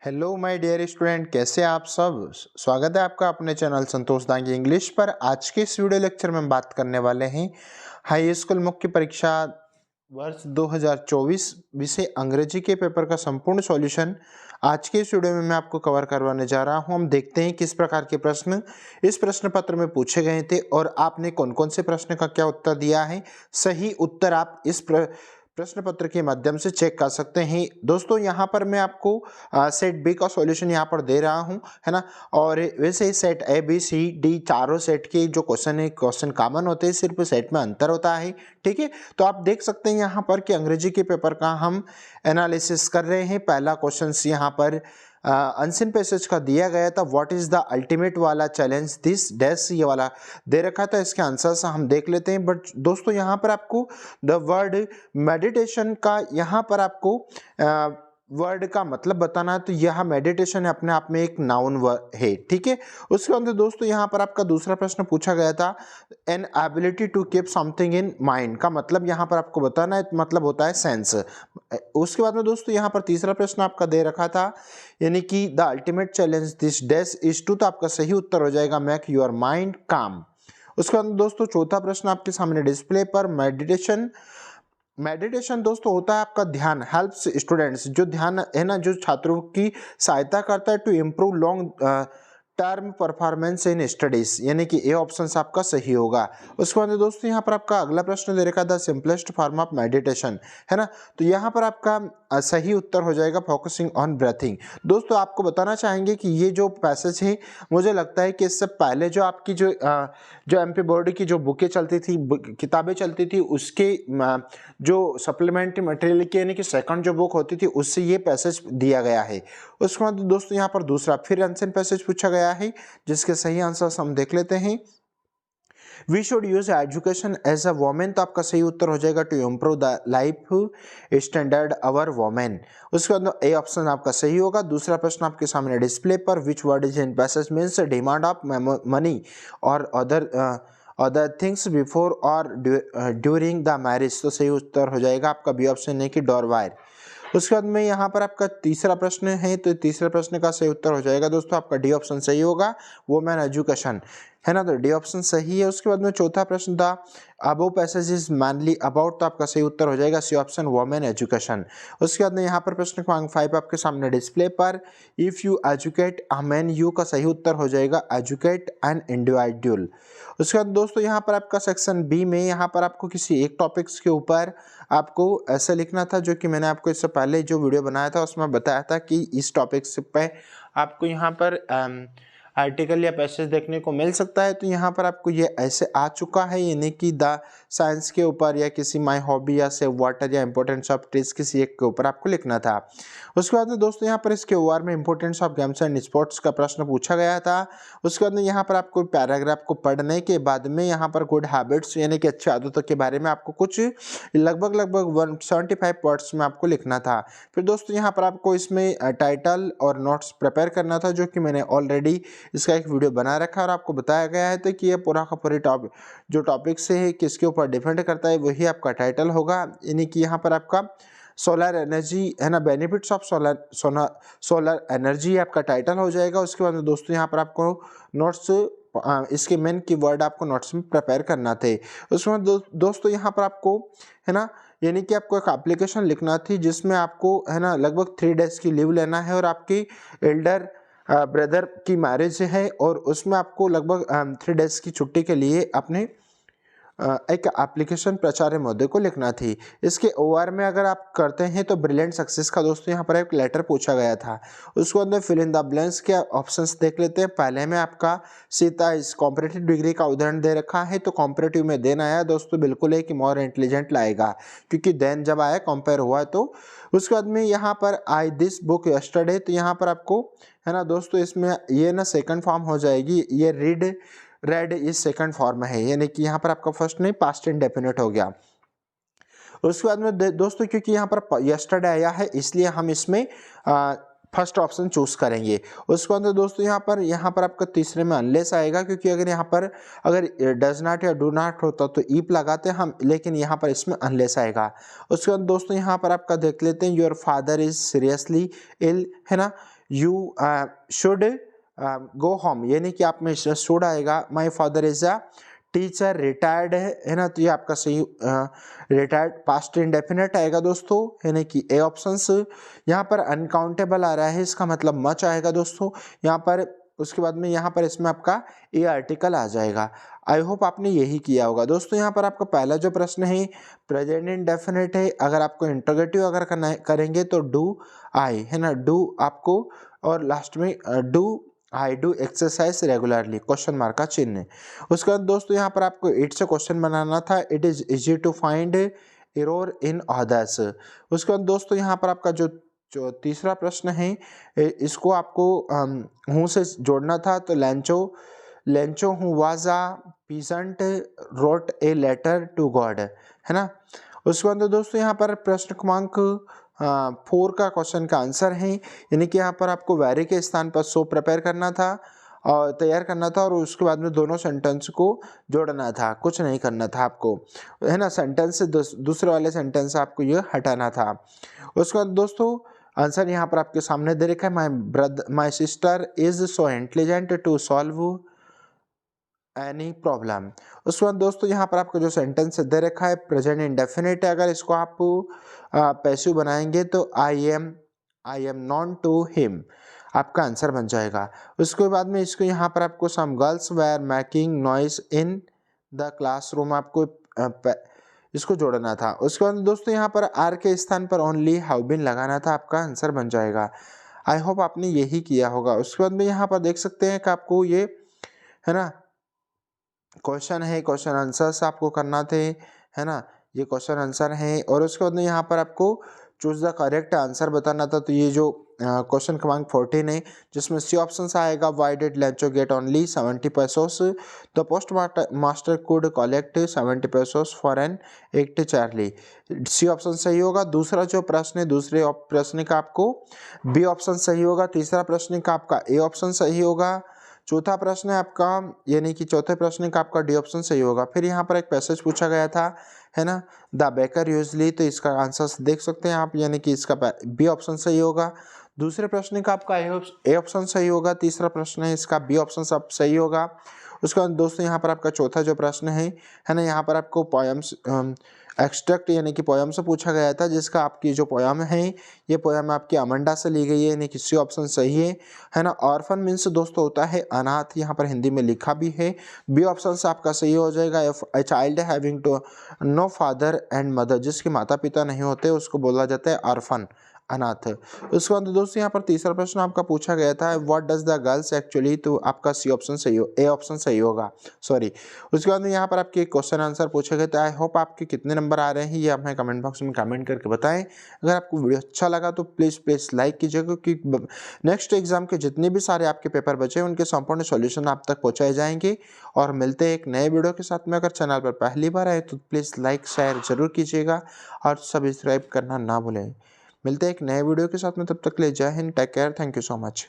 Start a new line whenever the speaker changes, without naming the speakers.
Hello my dear student, कैसे आप सब। स्वागत है आपका अपने चैनल संतोष दांगी इंग्लिश पर। आज के इस वीडियो लेक्चर में हम बात करने वाले हैं हाई स्कूल मुख्य परीक्षा वर्ष 2024 विषय अंग्रेजी के पेपर का संपूर्ण सॉल्यूशन आज के इस वीडियो में मैं आपको कवर करवाने जा रहा हूं। हम देखते हैं किस प्रकार के प्रश्न इस प्रश्न पत्र में पूछे गए थे और आपने कौन कौन से प्रश्न का क्या उत्तर दिया है। सही उत्तर आप इस प्रश्न पत्र के माध्यम से चेक कर सकते हैं। दोस्तों यहाँ पर मैं आपको सेट बी का सॉल्यूशन यहाँ पर दे रहा हूँ, है ना। और वैसे ही set A B C D चारों सेट के जो क्वेश्चन है क्वेश्चन कॉमन होते हैं, सिर्फ सेट में अंतर होता है। ठीक है, तो आप देख सकते हैं यहाँ पर कि अंग्रेजी के पेपर का हम एनालिसिस कर रहे हैं। पहला क्वेश्चन यहाँ पर अनसीन पैसेज का दिया गया था, व्हाट इज द अल्टीमेट वाला चैलेंज दिस डैश ये वाला दे रखा था। इसके आंसर्स हम देख लेते हैं। बट दोस्तों यहाँ पर आपको द वर्ड मेडिटेशन का यहाँ पर आपको वर्ड का मतलब बताना है, तो यह मेडिटेशन अपने आप में एक नाउन है। ठीक है, उसके अंदर दोस्तों यहाँ पर आपका दूसरा प्रश्न पूछा गया था, an ability to keep something in mind का मतलब यहाँ पर आपको बताना है, मतलब होता है सेंस। उसके बाद में दोस्तों यहाँ पर तीसरा प्रश्न आपका दे रखा था, यानी कि the ultimate challenge this dash is to, तो आपका सही उत्तर हो जाएगा मेक योर माइंड काम। उसके बाद दोस्तों चौथा प्रश्न आपके सामने डिस्प्ले पर, मेडिटेशन दोस्तों होता है आपका ध्यान, हेल्प्स स्टूडेंट्स, जो ध्यान है ना, जो छात्रों की सहायता करता है to improve long term performance in studies, यानी कि ए ऑप्शन आपका सही होगा। उसके बाद दोस्तों यहाँ पर आपका अगला प्रश्न दे रखा था सिंपलेस्ट फॉर्म ऑफ मेडिटेशन, है ना, तो यहाँ पर आपका सही उत्तर हो जाएगा फोकसिंग ऑन ब्रीथिंग। दोस्तों आपको बताना चाहेंगे कि ये जो पैसेज है, मुझे लगता है कि इससे पहले जो आपकी जो एमपी बोर्ड की जो बुकें चलती थी, किताबें चलती थी, उसके जो सप्लीमेंट्री मटेरियल की यानी कि सेकंड जो बुक होती थी, उससे ये पैसेज दिया गया है। उसके बाद दोस्तों यहाँ पर दूसरा फिर आंसर पैसेज पूछा गया है, जिसके सही आंसर हम देख लेते हैं। We should use education as a women, तो आपका सही उत्तर हो जाएगा to improve the life standard our women. उसके बाद ए ऑप्शन आपका सही होगा। दूसरा प्रश्न आपके सामने डिस्प्ले पर, which word is in passage means demand of money और अदर थिंग्स बिफोर और ड्यूरिंग द मैरिज, तो सही उत्तर हो जाएगा आपका बी ऑप्शन है कि डोरवायर। उसके बाद में यहाँ पर आपका तीसरा प्रश्न है, तो तीसरे प्रश्न का सही उत्तर हो जाएगा दोस्तों आपका डी ऑप्शन सही होगा, वुमेन एजुकेशन, है ना, तो डी ऑप्शन सही है। उसके बाद में चौथा प्रश्न था above passage is mainly about, तो आपका सही उत्तर हो जाएगा सी ऑप्शन वुमेन एजुकेशन। उसके बाद में यहाँ पर प्रश्न क्रमांक 5 आपके सामने डिस्प्ले पर, if you educate a man, you का सही उत्तर हो जाएगा एजुकेट एन इंडिविजुअल। उसके बाद दोस्तों यहाँ पर आपका सेक्शन बी में यहाँ पर आपको किसी एक टॉपिक्स के ऊपर आपको ऐसे लिखना था, जो कि मैंने आपको इससे पहले जो वीडियो बनाया था उसमें बताया था कि इस टॉपिक पे आपको यहाँ पर आर्टिकल या पैसेज देखने को मिल सकता है। तो यहाँ पर आपको ये ऐसे आ चुका है, यानी कि द साइंस के ऊपर या किसी माई हॉबी या से वाटर या इंपॉर्टेंस ऑफ ट्रीज, किसी एक के ऊपर आपको लिखना था। उसके बाद में दोस्तों यहाँ पर इसके ओआर में importance of games and sports का प्रश्न पूछा गया था। उसके बाद में यहाँ पर आपको पैराग्राफ को पढ़ने के बाद में यहाँ पर गुड हैबिट्स यानी कि अच्छी आदतों के बारे में आपको कुछ लगभग 175 वर्ड्स में आपको लिखना था। फिर दोस्तों यहाँ पर आपको इसमें टाइटल और नोट्स प्रिपेयर करना था, जो कि मैंने ऑलरेडी इसका एक वीडियो बना रखा है और आपको बताया गया है, तो कि ये पूरा का पूरी जो टॉपिक से है किसके ऊपर डिपेंड करता है, वही आपका टाइटल होगा। यानी कि यहाँ पर आपका सोलर एनर्जी, है ना, बेनिफिट्स ऑफ सोलर एनर्जी आपका टाइटल हो जाएगा। उसके बाद दोस्तों यहाँ पर आपको नोट्स इसके मेन कीवर्ड आपको नोट्स में प्रिपेयर करना थे। उसके बाद दोस्तों यहाँ पर आपको, है ना, यानी कि आपको एक एप्लीकेशन लिखना थी, जिसमें आपको, है ना, लगभग 3 डेज की लीव लेना है और आपकी एल्डर ब्रदर की मैरिज है और उसमें आपको लगभग 3 डेज की छुट्टी के लिए अपने एक एप्लीकेशन प्राचार्य महोदय को लिखना थी। इसके ओआर में अगर आप करते हैं तो ब्रिलियंट सक्सेस का दोस्तों यहाँ पर एक लेटर पूछा गया था। उसके अंदर फिल इन द ब्लैंक्स के ऑप्शंस देख लेते हैं। पहले में आपका सीता इस कॉम्पिटेटिव डिग्री का उदाहरण दे रखा है, तो कॉम्पिटेटिव में देन आया दोस्तों बिल्कुल है कि मोर इंटेलिजेंट लाएगा, क्योंकि देन जब आया कंपेयर हुआ तो। उसके बाद में यहाँ पर आई दिस बुक यस्टरडे, तो यहाँ पर आपको, है ना दोस्तों, इसमें ये ना सेकंड फॉर्म हो जाएगी, ये रेड इस सेकंड फॉर्म है, यानी कि यहाँ पर आपका फर्स्ट नहीं पास्ट इंडेफिनिट हो गया। उसके बाद में दोस्तों क्योंकि यहाँ पर यस्टरडे आया है, इसलिए हम इसमें फर्स्ट ऑप्शन चूज करेंगे। उसके बाद दोस्तों यहाँ पर आपका तीसरे में अनलेस आएगा, क्योंकि अगर यहाँ पर अगर डज नॉट या डू नॉट होता तो ईप लगाते हम, लेकिन यहाँ पर इसमें अनलेस आएगा। उसके बाद दोस्तों यहाँ पर आपका देख लेते हैं your father is seriously ill, है ना, यू शुड गो होम, यानी कि आप में शुड आएगा। My father is a teacher, retired है ना, तो ये आपका सही रिटायर्ड पास्ट इंडेफिनिट आएगा दोस्तों, यानी कि ए ऑप्शंस। यहाँ पर अनकाउंटेबल आ रहा है, इसका मतलब मच आएगा दोस्तों यहाँ पर। उसके बाद में यहाँ पर इसमें आपका ए आर्टिकल आ जाएगा। आई होप आपने यही किया होगा दोस्तों। यहाँ पर आपका पहला जो प्रश्न है प्रेजेंट इंडेफिनिट है, अगर आपको इंटरोगेटिव अगर करना करेंगे तो डू आई है ना, डू आपको, और लास्ट में do I do exercise regularly question mark का चिन्ह। उसके बाद दोस्तों यहाँ पर आपको 8 से क्वेश्चन बनाना था। It is easy to find error in others. उसके बाद दोस्तों यहाँ पर आपका जो तीसरा प्रश्न है इसको आपको हूँ से जोड़ना था। तो Lencho who was a peasant wrote a letter to God, है ना। उसके बाद दोस्तों यहाँ पर प्रश्न क्रमांक 4 का क्वेश्चन का आंसर है, यानी कि यहाँ पर आपको वेरी के स्थान पर सो प्रिपेयर करना था और तैयार करना था, और उसके बाद में दोनों सेंटेंस को जोड़ना था, कुछ नहीं करना था आपको, है ना। सेंटेंस से दूसरे वाले सेंटेंस से आपको ये हटाना था। उसके बाद दोस्तों आंसर यहाँ पर आपके सामने दे रखा है। My sister is so intelligent to solve any problem. उसके बाद दोस्तों यहाँ पर आपको जो सेंटेंस दे रखा है प्रेजेंट इंडेफिनिट है, अगर इसको आप पैसिव बनाएंगे तो I am known to him आपका आंसर बन जाएगा। उसके बाद में इसको यहाँ पर आपको some girls were making noise in the classroom, आपको इसको जोड़ना था। उसके बाद दोस्तों यहाँ पर आर के स्थान पर ओनली हैव बीन लगाना था, आपका आंसर बन जाएगा। आई होप आपने यही किया होगा। उसके बाद में यहाँ पर देख सकते हैं कि आपको ये है ना क्वेश्चन है, क्वेश्चन आंसर्स आपको करना थे, है ना, ये क्वेश्चन आंसर है। और उसके बाद में यहाँ पर आपको चूज द करेक्ट आंसर बताना था। तो ये जो क्वेश्चन क्रमांक 14 है जिसमें सी ऑप्शन आएगा why did Lencho get only 70 pesos, the post master could collect 70 pesos for an act charity, C option सही होगा। दूसरा जो प्रश्न है दूसरे प्रश्न का आपको बी ऑप्शन सही होगा। तीसरा प्रश्न का आपका ए ऑप्शन सही होगा। चौथा प्रश्न है आपका, यानी कि चौथे प्रश्न का आपका डी ऑप्शन सही होगा। फिर यहाँ पर एक पैसेज पूछा गया था, है ना, द बेकर यूजली, तो इसका आंसर देख सकते हैं आप, यानी कि इसका बी ऑप्शन सही होगा। दूसरे प्रश्न का आपका ए ऑप्शन सही होगा। तीसरा प्रश्न है इसका बी ऑप्शन सब सही होगा। उसके बाद दोस्तों यहाँ पर आपका चौथा जो प्रश्न है ना, यहाँ पर आपको पोएम्स एक्सट्रैक्ट यानी कि पोयम से पूछा गया था, जिसका आपकी जो पोयम है ये पोयम आपकी अमंडा से ली गई है, यानी कि सी ऑप्शन सही है ना। ऑर्फन मीन्स दोस्तों होता है अनाथ, यहाँ पर हिंदी में लिखा भी है। बी ऑप्शन से आपका सही हो जाएगा। A child having to no father and mother, जिसके माता पिता नहीं होते उसको बोला जाता है ऑर्फन, अनाथ। उसके बाद दोस्तों यहाँ पर तीसरा प्रश्न आपका पूछा गया था what does the girls actually, तो आपका सी ऑप्शन सही हो, ए ऑप्शन सही होगा, सॉरी। उसके बाद यहाँ पर आपके क्वेश्चन आंसर पूछे गए थे। आई होप आपके कितने नंबर आ रहे हैं ये आप हमें कमेंट बॉक्स में कमेंट करके बताएं। अगर आपको वीडियो अच्छा लगा तो प्लीज़ लाइक कीजिएगा, क्योंकि नेक्स्ट एग्जाम के जितने भी सारे आपके पेपर बचे हैं उनके संपूर्ण सॉल्यूशन आप तक पहुँचाए जाएंगे। और मिलते हैं एक नए वीडियो के साथ में। अगर चैनल पर पहली बार आए तो प्लीज़ लाइक शेयर जरूर कीजिएगा और सब्सक्राइब करना ना भूलें। मिलते हैं एक नए वीडियो के साथ में, तब तक के लिए जय हिंद, take care, thank you so much.